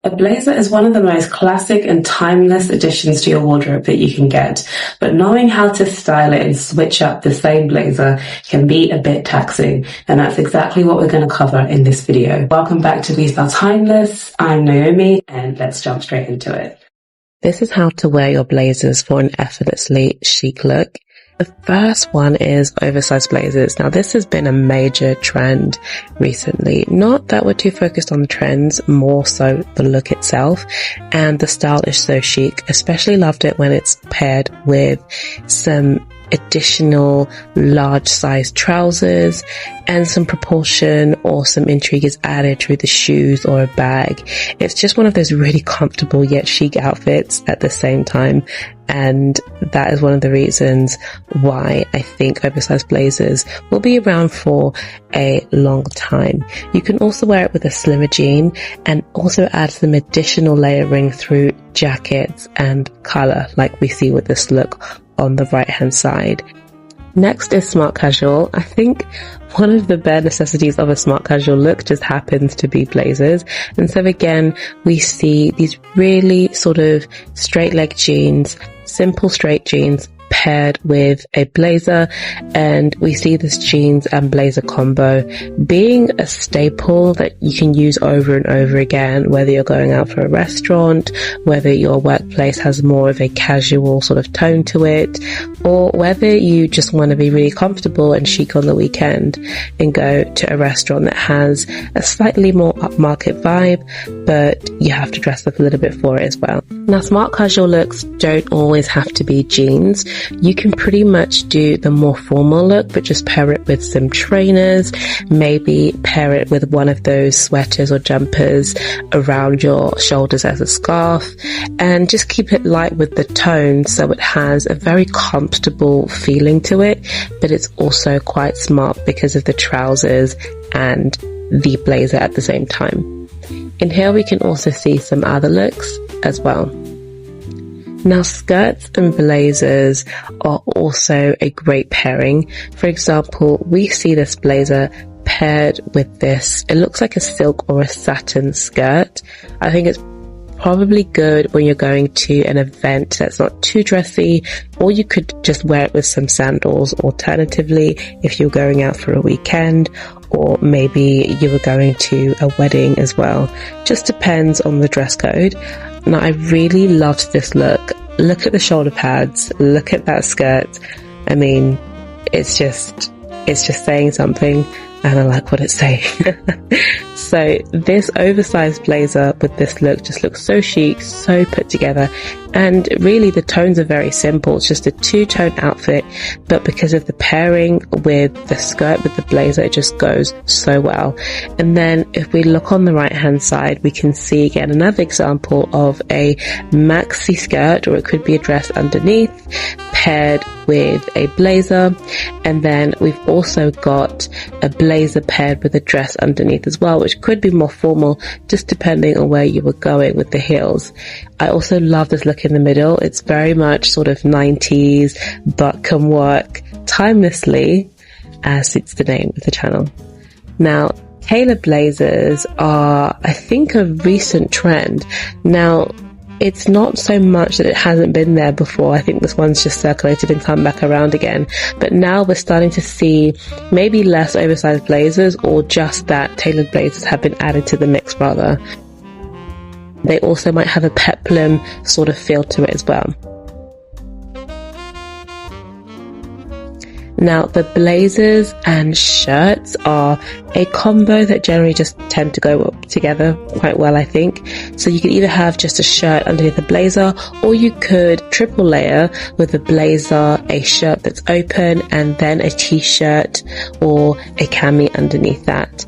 A blazer is one of the most classic and timeless additions to your wardrobe that you can get, but knowing how to style it and switch up the same blazer can be a bit taxing, and that's exactly what we're going to cover in this video. Welcome back to Westyletimeless. I'm Naomi, and let's jump straight into it. This is how to wear your blazers for an effortlessly chic look. The first one is oversized blazers. Now, this has been a major trend recently. Not that we're too focused on the trends, more so the look itself. And the style is so chic. Especially loved it when it's paired with some additional large size trousers and some proportion or some intrigue is added through the shoes or a bag. It's just one of those really comfortable yet chic outfits at the same time. And that is one of the reasons why I think oversized blazers will be around for a long time. You can also wear it with a slimmer jean and also add some additional layering through jackets and color like we see with this look on the right hand side. Next is smart casual. I think one of the bare necessities of a smart casual look just happens to be blazers. And so again, we see these really sort of straight leg jeans, simple straight jeans paired with a blazer, and we see this jeans and blazer combo being a staple that you can use over and over again, whether you're going out for a restaurant, whether your workplace has more of a casual sort of tone to it, or whether you just want to be really comfortable and chic on the weekend and go to a restaurant that has a slightly more upmarket vibe, but you have to dress up a little bit for it as well. Now, smart casual looks don't always have to be jeans. You can pretty much do the more formal look, but just pair it with some trainers, maybe pair it with one of those sweaters or jumpers around your shoulders as a scarf, and just keep it light with the tone so it has a very comfortable feeling to it, but it's also quite smart because of the trousers and the blazer at the same time. In here we can also see some other looks as well. Now, skirts and blazers are also a great pairing. For example, we see this blazer paired with this, it looks like a silk or a satin skirt. I think it's probably good when you're going to an event that's not too dressy, or you could just wear it with some sandals alternatively if you're going out for a weekend, or maybe you were going to a wedding as well. Just depends on the dress code. Now, I really loved this look. Look at the shoulder pads, look at that skirt. I mean, it's just saying something, and I like what it's saying. So this oversized blazer with this look just looks so chic, so put together, and really the tones are very simple. It's just a two-tone outfit, but because of the pairing with the skirt with the blazer, it just goes so well. And then if we look on the right hand side, we can see again another example of a maxi skirt, or it could be a dress underneath paired with a blazer, and then we've also got a blazer paired with a dress underneath as well, which could be more formal just depending on where you were going with the heels. I also love this look in the middle. It's very much sort of 90s but can work timelessly, as it's the name of the channel. Now, tailored blazers are, I think, a recent trend. Now, it's not so much that it hasn't been there before. I think this one's just circulated and come back around again. But now we're starting to see maybe less oversized blazers, or just that tailored blazers have been added to the mix rather. They also might have a peplum sort of feel to it as well. Now, the blazers and shirts are a combo that generally just tend to go together quite well, I think. So you could either have just a shirt underneath a blazer, or you could triple layer with a blazer, a shirt that's open, and then a t-shirt or a cami underneath that.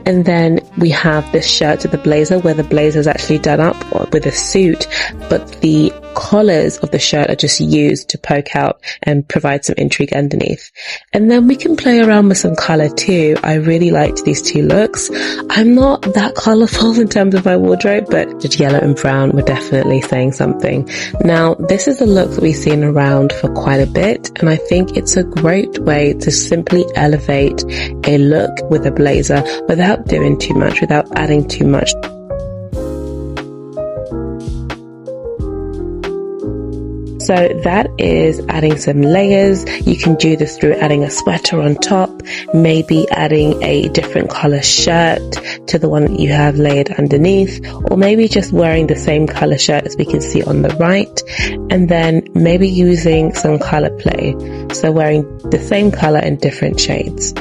And then we have this shirt to the blazer where the blazer is actually done up with a suit, but the collars of the shirt are just used to poke out and provide some intrigue underneath. And then we can play around with some color too. I really liked these two looks. I'm not that colorful in terms of my wardrobe, but just yellow and brown were definitely saying something. Now, this is a look that we've seen around for quite a bit, and I think it's a great way to simply elevate a look with a blazer without doing too much, without adding too much. So that is adding some layers. You can do this through adding a sweater on top, maybe adding a different color shirt to the one that you have layered underneath, or maybe just wearing the same color shirt as we can see on the right, and then maybe using some color play. So wearing the same color in different shades.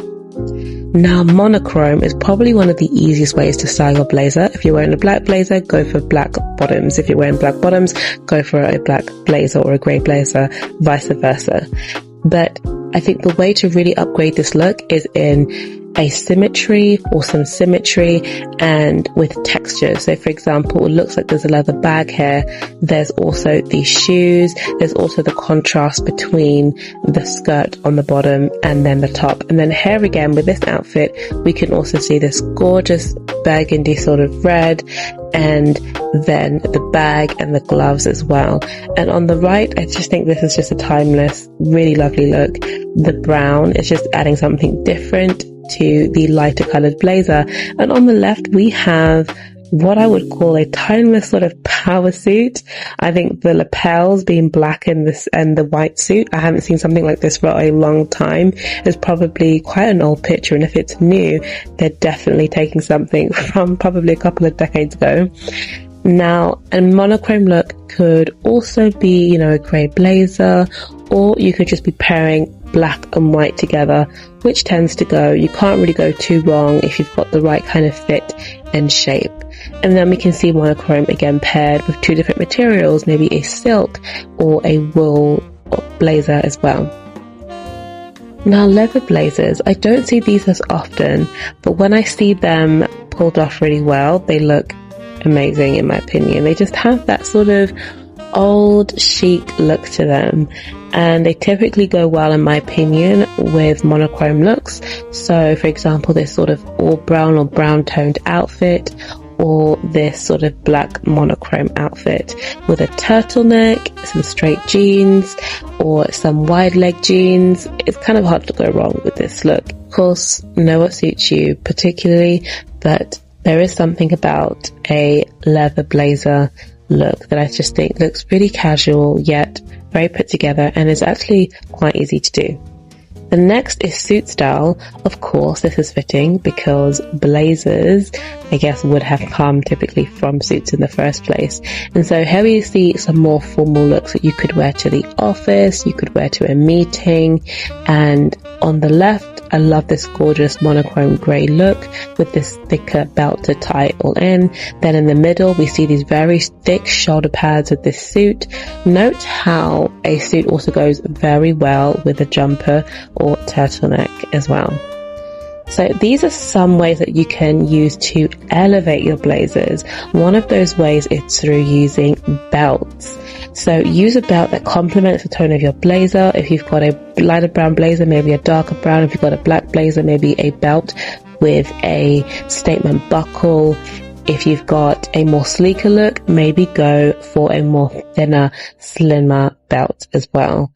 Now, monochrome is probably one of the easiest ways to style your blazer. If you're wearing a black blazer, go for black bottoms. If you're wearing black bottoms, go for a black blazer or a grey blazer, vice versa. But I think the way to really upgrade this look is in asymmetry or some symmetry and with texture. So for example, it looks like there's a leather bag here. There's also these shoes. There's also the contrast between the skirt on the bottom and then the top. And then here again with this outfit, we can also see this gorgeous burgundy sort of red, and then the bag and the gloves as well. And on the right, I just think this is just a timeless, really lovely look. The brown is just adding something different to the lighter colored blazer. And on the left, we have what I would call a timeless sort of power suit. I think the lapels being black in this and the white suit, I haven't seen something like this for a long time. It's probably quite an old picture, and if it's new, they're definitely taking something from probably a couple of decades ago. Now, a monochrome look could also be, you know, a grey blazer, or you could just be pairing black and white together, which tends to go. You can't really go too wrong if you've got the right kind of fit and shape. And then we can see monochrome again paired with two different materials, maybe a silk or a wool blazer as well. Now, leather blazers, I don't see these as often, but when I see them pulled off really well, they look amazing in my opinion. They just have that sort of old chic look to them, and they typically go well in my opinion with monochrome looks. So for example, this sort of all brown or brown toned outfit, or this sort of black monochrome outfit with a turtleneck, some straight jeans, or some wide leg jeans. It's kind of hard to go wrong with this look. Of course, know what suits you particularly, but there is something about a leather blazer look that I just think looks really casual yet very put together, and is actually quite easy to do. The next is suit style. Of course, this is fitting because blazers, I guess, would have come typically from suits in the first place. And so here we see some more formal looks that you could wear to the office, you could wear to a meeting. And on the left, I love this gorgeous monochrome grey look with this thicker belt to tie it all in. Then in the middle, we see these very thick shoulder pads with this suit. Note how a suit also goes very well with a jumper or turtleneck as well. So these are some ways that you can use to elevate your blazers. One of those ways is through using belts. So use a belt that complements the tone of your blazer. If you've got a lighter brown blazer, maybe a darker brown. If you've got a black blazer, maybe a belt with a statement buckle. If you've got a more sleeker look, maybe go for a more thinner, slimmer belt as well.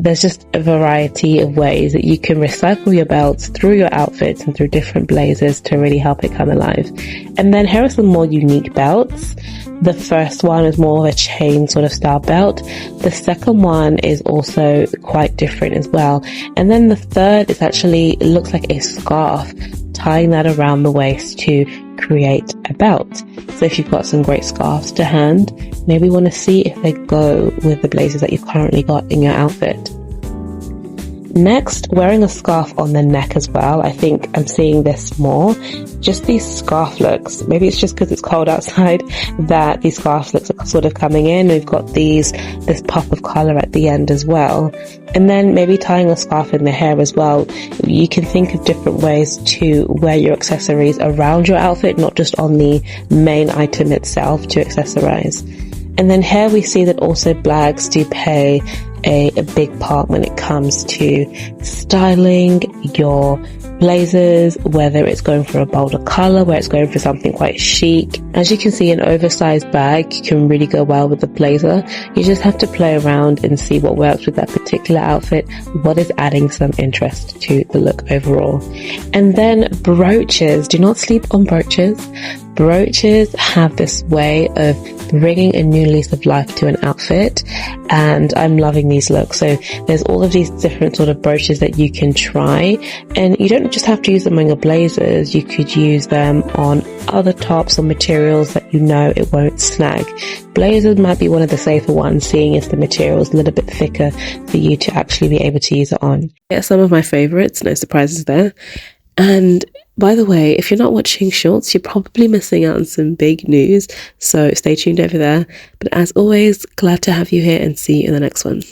There's just a variety of ways that you can recycle your belts through your outfits and through different blazers to really help it come alive. And then here are some more unique belts. The first one is more of a chain sort of style belt. The second one is also quite different as well. And then the third is actually, it looks like a scarf, tying that around the waist to create a belt. So if you've got some great scarves to hand, maybe you want to see if they go with the blazers that you've currently got in your outfit. Next, wearing a scarf on the neck as well. I think I'm seeing this more. Just these scarf looks. Maybe it's just because it's cold outside that these scarf looks are sort of coming in. We've got this pop of color at the end as well. And then maybe tying a scarf in the hair as well. You can think of different ways to wear your accessories around your outfit, not just on the main item itself to accessorize. And then here we see that also blags do play a big part when it comes to styling your blazers, whether it's going for a bolder color, where it's going for something quite chic. As you can see, an oversized bag can really go well with the blazer. You just have to play around and see what works with that particular outfit, what is adding some interest to the look overall. And then brooches. Do not sleep on brooches. Brooches have this way of bringing a new lease of life to an outfit, and I'm loving these looks. So there's all of these different sort of brooches that you can try, and you don't just have to use them on your blazers. You could use them on other tops or materials that you know it won't snag. Blazers might be one of the safer ones, seeing as the material is a little bit thicker for you to actually be able to use it on. Yeah, some of my favorites, no surprises there. And by the way, if you're not watching shorts, you're probably missing out on some big news, so stay tuned over there. But as always, glad to have you here and see you in the next one.